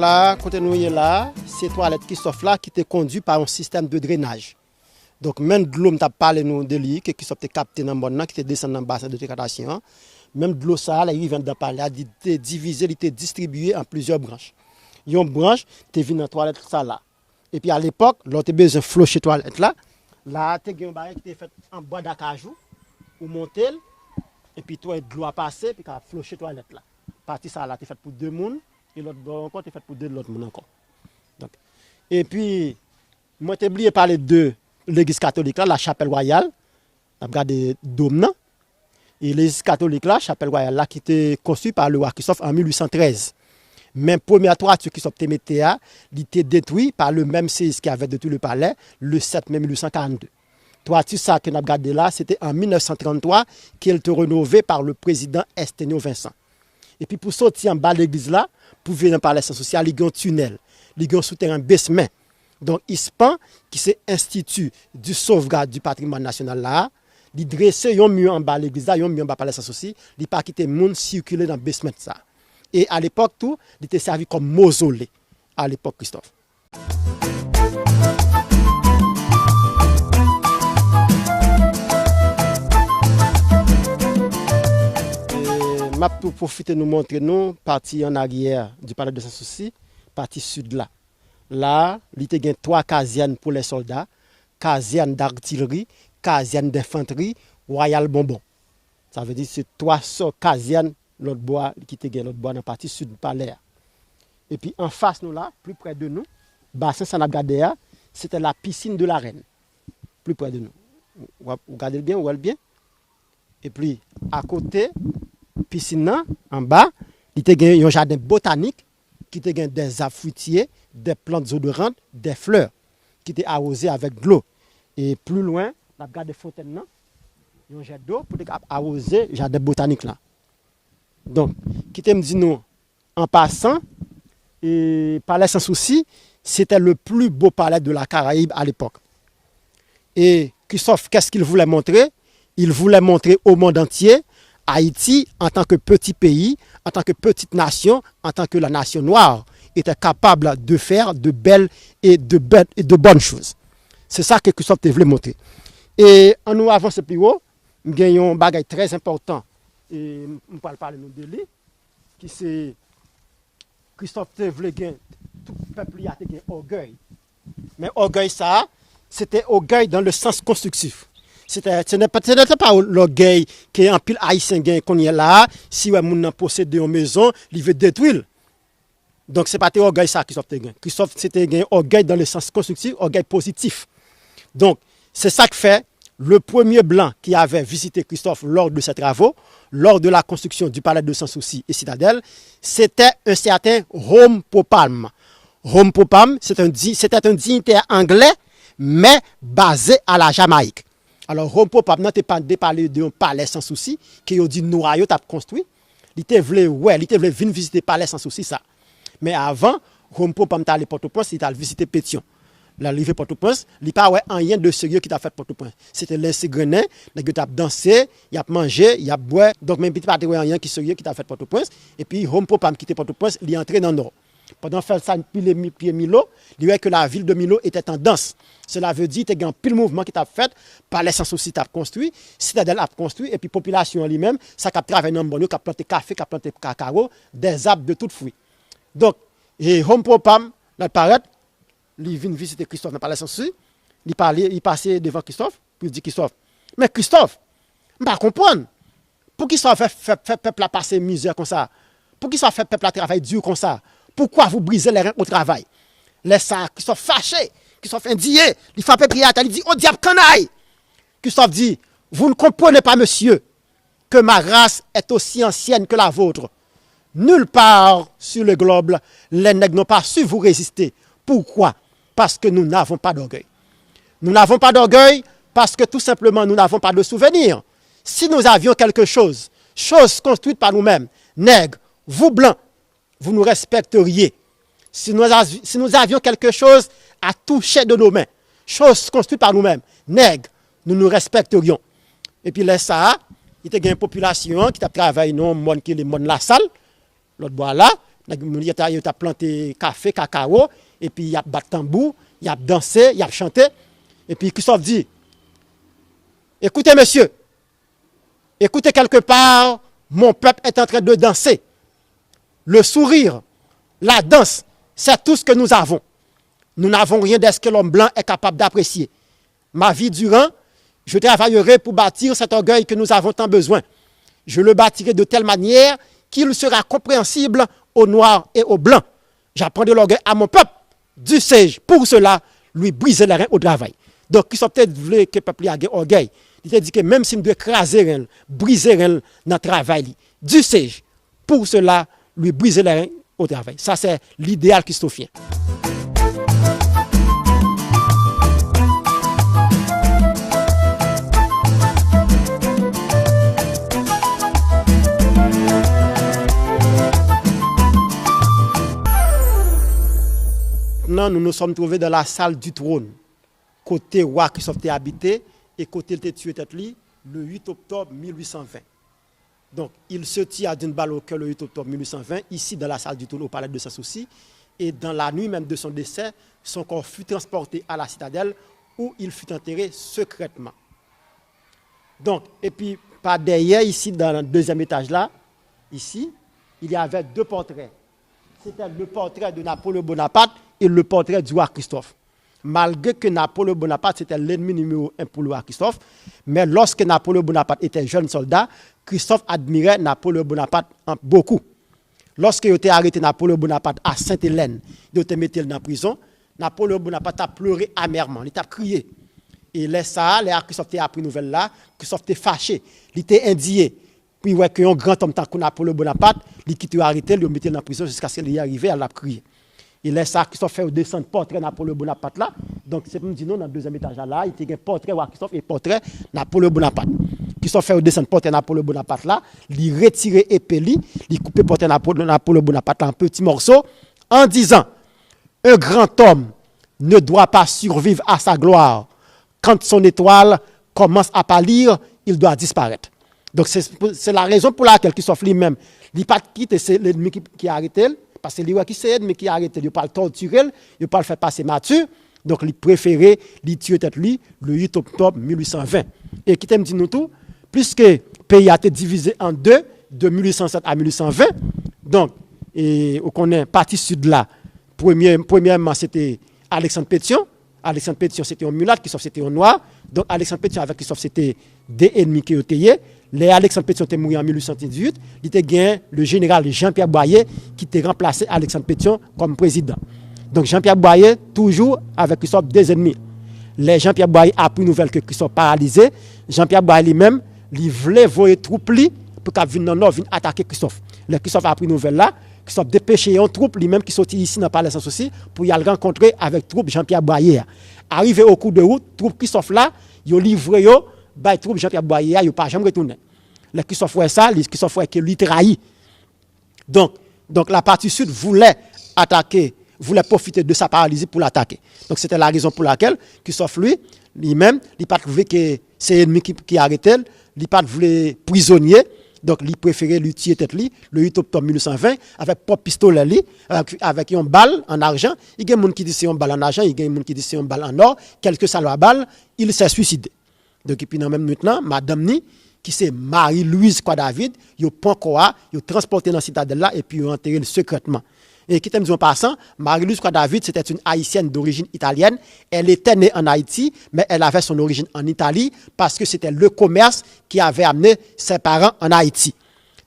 là, côté nous là, c'est toilette qui s'offre là qui te conduit par un système de drainage. Donc même de l'eau, on t'a parlé de lui qui s'est capté dans le monde, qui te descend dans le bassin de décantation. Même de l'eau ça, là, il vient de parler, il est divisé, il est distribué en plusieurs branches. Il y a une branche, tu viens dans la toilette ça là. Et puis à l'époque, là, tu as besoin de flusher toilette là. Là, tu as un baril qui est fait en bois d'acajou, ou monter, et puis toi, de l'eau à passer, puis tu as flusher toilette là. Partie ça là, tu fait pour deux personnes, et l'autre bord encore, tu fait pour deux autres personnes encore. Donc, et puis, moi, j'ai oublié de parler de l'église catholique là, la chapelle royale. On a regardé Dôme. Et l'église catholique là, chapelle royale là, qui était construite par le roi Christophe en 1813. Même première toiture qui s'est mise, il était détruit par le même séisme qui avait détruit le palais le 7 mai 1842. Toiture ça que nous avons regardé là, c'était en 1933 qu'elle était rénovée par le président Esténio Vincent. Et puis pour sortir en bas de l'église là, pour venir dans le palais sans souci, il y a un tunnel, il y a un souterrain basement. Donc ISPAN, qui c'est Institut du sauvegarde du patrimoine national là, il dresse un mur en bas de l'église là, un mur en bas du palais sans souci, il pas quitter monde circuler dans le basement ça. Et à l'époque tout, il était servi comme mausolée à l'époque Christophe. M'a pour profiter nous montrer nous partie en arrière du palais de Sans-Souci, partie sud là. Là, il y a 3 casernes pour les soldats, caserne d'artillerie, caserne d'infanterie, Royal Bonbon. Ça veut dire que c'est 3 casernes l'autre bois qui te l'autre bois dans la partie sud du palais. Et puis en face nous là, plus près de nous, bassin Sanabgadea, c'était la piscine de la reine. Plus près de nous. Vous regardez bien, vous voyez bien. Et puis à côté piscine en bas, il y a un jardin botanique qui te des arbres fruitiers, des plantes odorantes, des fleurs qui étaient arrosées avec de l'eau. Et plus loin, on a regardé fontaine, il y a un jet d'eau pour arroser le jardin botanique là. Donc, qui te me dit nous, en passant, et palais sans souci, c'était le plus beau palais de la Caraïbe à l'époque. Et Christophe, qu'est-ce qu'il voulait montrer? Il voulait montrer au monde entier Haïti, en tant que petit pays, en tant que petite nation, en tant que la nation noire, était capable de faire de belles et de bonnes choses. C'est ça que Christophe voulait montrer. Et en nous avançant plus haut, nous avons un bagage très important. Et on parle parler de lui, qui c'est Christophe voulait gagner, tout le peuple a gagné orgueil. Mais orgueil ça, c'était orgueil dans le sens constructif. Ce n'était pas l'orgueil qui est en pile haïtien qu'on y est là, si on possède une maison, il veut détruire. Donc ce n'est pas orgueil ça Christophe te gagne. Christophe c'était un orgueil dans le sens constructif, orgueil positif. Donc c'est ça que fait le premier blanc qui avait visité Christophe lors de ses travaux, lors de la construction du palais de Sans-Souci et Citadelle, c'était un certain Rome Popalm. Rome Popalm, c'était un dignitaire anglais, mais basé à la Jamaïque. Alors, Rome Popalm n'a pas parlé d'un palais sans souci, qui a dit noyau t'a construit. Il était voulu venir visiter le palais sans souci, ça. Mais avant, Rome Popalm t'a allé Port-au-Prince, il t'a visité Pétion. L'arrivée Port-au-Prince, il n'y a pas rien de sérieux qui t'a fait Port-au-Prince. C'était l'insigrenin, il a dansé, il a mangé, il a boire. Donc, même pas rien qui sérieux qui t'a fait Port-au-Prince. Et puis, Rome Popalm quitté Port-au-Prince, il est entré dans le nord. Pendant faire ça, pile pied Milo, il voyait que la ville de Milo était en danse. Cela veut dire qu'il y a un pile mouvement qui t'a fait, palais sans souci t'a construit, citadelle a construit, et puis population lui-même, ça a travaillé dans le bon, qui a planté café, qui a planté cacao, des arbres de tout fruits. Donc, et Rome Popalm, dans le paraît, il vient visiter Christophe dans le palais sans souci, il passait devant Christophe, puis il dit Christophe, mais Christophe, je ne comprends pas. Pour qui ça fait peuple à passer misère comme ça? Pour qui ça fait peuple à travailler dur comme ça? Pourquoi vous brisez les reins au travail? Les sacs qui sont fâchés, qui sont indigné, il frappe prière, il dit, oh diable canaille! Christophe dit, vous ne comprenez pas, monsieur, que ma race est aussi ancienne que la vôtre. Nulle part sur le globe, les nègres n'ont pas su vous résister. Pourquoi? Parce que nous n'avons pas d'orgueil. Nous n'avons pas d'orgueil parce que tout simplement nous n'avons pas de souvenirs. Si nous avions quelque chose construite par nous-mêmes, nègres, vous blancs, vous nous respecteriez. Si nous avions quelque chose à toucher de nos mains, chose construite par nous-mêmes, nègres, nous nous respecterions. Et puis là, ça, il y a une population qui a travaillé dans le monde qui est le monde la salle, l'autre bois là, Il a planté café, cacao, et puis il a battu tambour, il a dansé, il a chanté. Et puis Christophe dit, écoutez messieurs, écoutez quelque part, mon peuple est en train de danser. Le sourire, la danse, c'est tout ce que nous avons. Nous n'avons rien de ce que l'homme blanc est capable d'apprécier. Ma vie durant, je travaillerai pour bâtir cet orgueil que nous avons tant besoin. Je le bâtirai de telle manière qu'il sera compréhensible aux noirs et aux blancs. J'apprendrai l'orgueil à mon peuple. Du sais-je, pour cela, lui briser les reins au travail. Donc, qui sont peut-être voulu que le peuple ait orgueil. Il a dit que même s'il doit écraser, briser dans le travail, du sais-je, pour cela, lui briser les reins au travail. Ça, c'est l'idéal christophien. Maintenant, nous nous sommes trouvés dans la salle du trône, côté roi Christophe était habité et côté il était tué le 8 octobre 1820. Donc, il se tire d'une balle au cœur le 8 octobre 1820, ici dans la salle du trône au palais de Sans-Souci. Et dans la nuit même de son décès, son corps fut transporté à la citadelle où il fut enterré secrètement. Donc, et puis par derrière, ici dans le deuxième étage là, ici, il y avait deux portraits. C'était le portrait de Napoléon Bonaparte et le portrait du roi Christophe. Malgré que Napoléon Bonaparte, c'était l'ennemi numéro 1 pour le roi Christophe, mais lorsque Napoléon Bonaparte était jeune soldat, Christophe admirait Napoléon Bonaparte beaucoup. Lorsqu'il a été arrêté Napoléon Bonaparte à Sainte-Hélène, il a été mis dans la prison, Napoléon Bonaparte a pleuré amèrement, il a crié. Et là, Christophe a appris nouvelle là, Christophe était fâché, il était indigné. Puis ouais, qu'un grand homme tant que Napoléon Bonaparte, il quitte arrêté, il mis dans la prison jusqu'à ce qu'il y arrive, elle a crié. Et là, Christophe fait descendre portrait Napoléon Bonaparte là. Donc, c'est pour nous dire, non, dans le deuxième étage là, il y a un portrait de Christophe et portrait Napoléon Bonaparte. Christophe fait descendre portrait Napoléon Bonaparte là, il retire épée, il coupe portrait Napoléon Bonaparte là en petits morceaux, en disant, un grand homme ne doit pas survivre à sa gloire. Quand son étoile commence à pâlir, il doit disparaître. Donc, c'est la raison pour laquelle Christophe lui-même, il n'a pas quitté l'ennemi qui a arrêté. Parce que c'est lui qui s'est mais qui a arrêté, il ne pas le torturer, il ne pas le faire passer mature. Donc, il préférait lui tuer tête lui le 8 octobre 1820. Et qui t'aime dit nous tout, puisque le pays a été divisé en deux, de 1807 à 1820. Donc, et on connaît partie sud là. Premièrement, c'était Alexandre Pétion. Alexandre Pétion, c'était un mulâtre, Christophe, c'était un noir. Donc, Alexandre Pétion avec Christophe, c'était des ennemis qui étaient tués. Les Alexandre Pétion était mort en 1818. Il était gagné le général Jean-Pierre Boyer qui était remplacé Alexandre Pétion comme président. Donc Jean-Pierre Boyer, toujours avec Christophe, des ennemis. Les Jean-Pierre Boyer a pris nouvelle que Christophe paralysé. Jean-Pierre Boyer lui-même, il voulait voyer troupes pour qu'il vienne dans le nord, vienne attaquer Christophe. Le Christophe a pris nouvelle là. Christophe dépêché un troupe lui-même qui sortit ici dans le palais Sans-Souci pour y aller rencontrer avec troupe Jean-Pierre Boyer. Arrivé au cours de route, troupe Christophe là, il a livré bah troupe Jean-Pierre Boyer, il n'a pas jamais retourné. Le Christophe fait ça, le Christophe fait que lui trahit. Donc la partie sud voulait attaquer, voulait profiter de sa paralysie pour l'attaquer. Donc c'était la raison pour laquelle Christophe lui-même, il n'a pas voulu que c'est l'ennemi qui arrêtait, il n'a pas voulu prisonnier. Donc, il préférait lui tuer tête lui, le 8 octobre 1820, avec propre pistolet, avec une balle en argent. Il y a des gens qui disent c'est une balle en argent, il y a des gens qui disent c'est une balle en or. Quelque soit la balle, il s'est suicidé. Donc, et puis, dans le même maintenant, Madame Ni, qui c'est Marie-Louise David, il prend quoi, il transporté dans la citadelle là, et puis il enterré secrètement. Et qui t'aime en passant, Marie-Louise David, c'était une haïtienne d'origine italienne. Elle était née en Haïti, mais elle avait son origine en Italie parce que c'était le commerce qui avait amené ses parents en Haïti.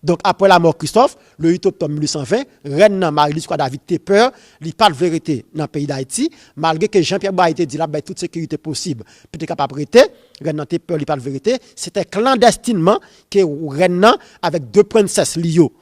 Donc, après la mort de Christophe, le 8 octobre 1820, reine Marie-Louise David était peur, il parle de vérité dans le pays d'Haïti, malgré que Jean-Pierre Boyer dit là, ben, toute sécurité possible, peut-être capable de prêter, reine était peur, il parle de vérité. C'était clandestinement que reine, avec deux princesses Lio,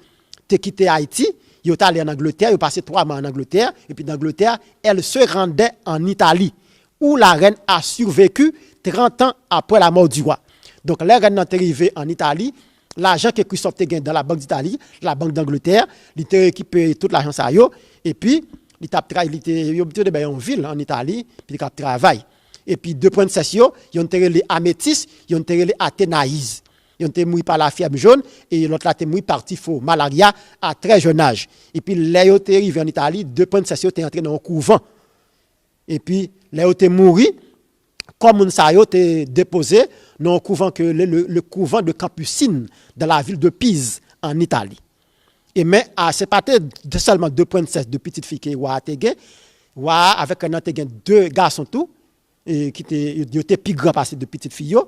t'es quitté Haïti. Il est allé en Angleterre, il est passé 3 mois en Angleterre, et puis d'Angleterre, elle se rendait en Italie, où la reine a survécu 30 ans après la mort du roi. Donc, la reine est arrivée en Italie, l'argent que Christophe a gagné dans la Banque d'Italie, la Banque d'Angleterre, il a équipé toute l'argent ça et puis, il a habité en ville en Italie, puis il a travaillé. Et puis, deux princesses, ils ont enterré les Améthys, ils ont enterré les Athénaïs. Ils ont mouru par la fièvre jaune et l'autre là était mouru par typho, malaria à très jeune âge. Et puis les ont arrivé en Italie, 2 princesses étaient entrées dans un couvent. Et puis les ont mouru comme on s'est déposé dans un couvent que le couvent de Capucine dans la ville de Pise en Italie. Et mais c'est pas seulement 2 princesses, 2 petites filles qui ont avec un 2 garçons tout et qui étaient plus grands parce que 2 petites filles.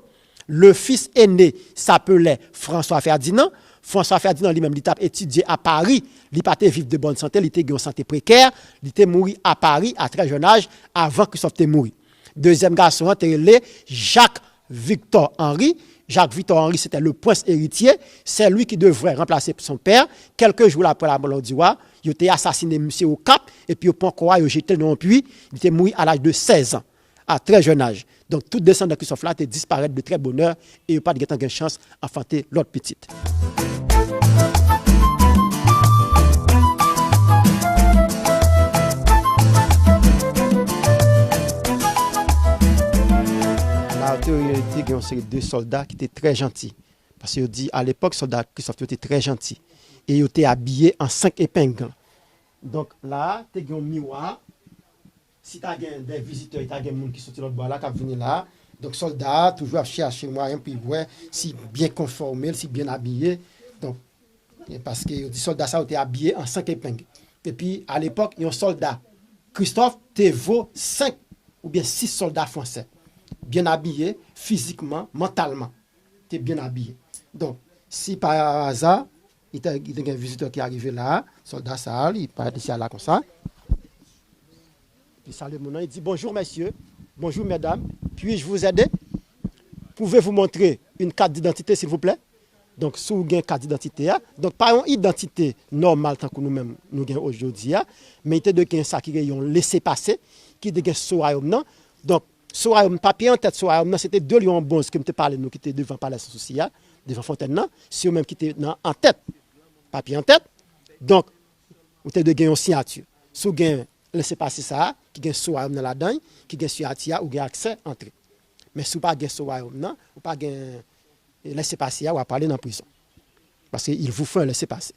Le fils aîné s'appelait François Ferdinand. François Ferdinand lui-même, il a étudié à Paris. Il n'a pas vivre de bonne santé, il était en santé précaire. Il était mort à Paris à très jeune âge avant que Christophe était mort. Deuxième garçon, c'était Jacques Victor Henry. Jacques Victor Henry, c'était le prince héritier. C'est lui qui devrait remplacer son père. Quelques jours après la mort du roi, il a été assassiné monsieur au Cap. Et puis au Pont Croix, il a jeté dans un puits. Il était mort à l'âge de 16 ans, à très jeune âge. Donc, tout descendant de Christophe là, disparaître de très bonne heure et il n'y a pas de chance d'enfanter l'autre petite. La théorie dit qu'il y a une série de soldats qui étaient très gentils. Parce qu'il dit à l'époque, soldat Christophe était très gentil. Et il était habillé en 5 épingles. Donc là, tu as un miroir. Si tu as des visiteurs, tu as des gens qui sont sur le bord là, qui viennent là. Donc, soldats, toujours à chercher moyen pour voir si bien conformé, si bien habillé. Donc, parce que les soldats, ça, étaient habillés en 5 épingles. Et puis, à l'époque, il y a un soldat. Christophe, tu vaut 5 ou bien 6 soldats français. Bien habillés, physiquement, mentalement. Tu es bien habillé. Donc, si par hasard, il y a un visiteur qui est arrivé là, soldat, ça, il part ici là comme ça. Il salue mon nom, il dit bonjour messieurs, bonjour mesdames, puis-je vous aider? Pouvez-vous montrer une carte d'identité s'il vous plaît? Donc, si vous avez une carte d'identité, donc pas une identité normale tant que nous-mêmes nous avons aujourd'hui, mais il y a ça qui ont laissé passer, qui est sur royaume. Donc, sur royaume, papier en tête sur royaume, c'était 2 lions bons qui me parlaient, nous qui étaient devant le palais Souci, devant Fontaine, si vous-même qui étaient en tête, papier en tête. Donc, vous avez de gagner une signature. Si vous avez laissé passer ça, qui gagne sur royaume dans la dedans, qui gagne sur Atia ou gagne accès entrée. Mais si vous pas gagne sur royaume non, ou pas gagne laisser passer ou à parler dans la prison. Parce qu'il vous faut un laisser passer.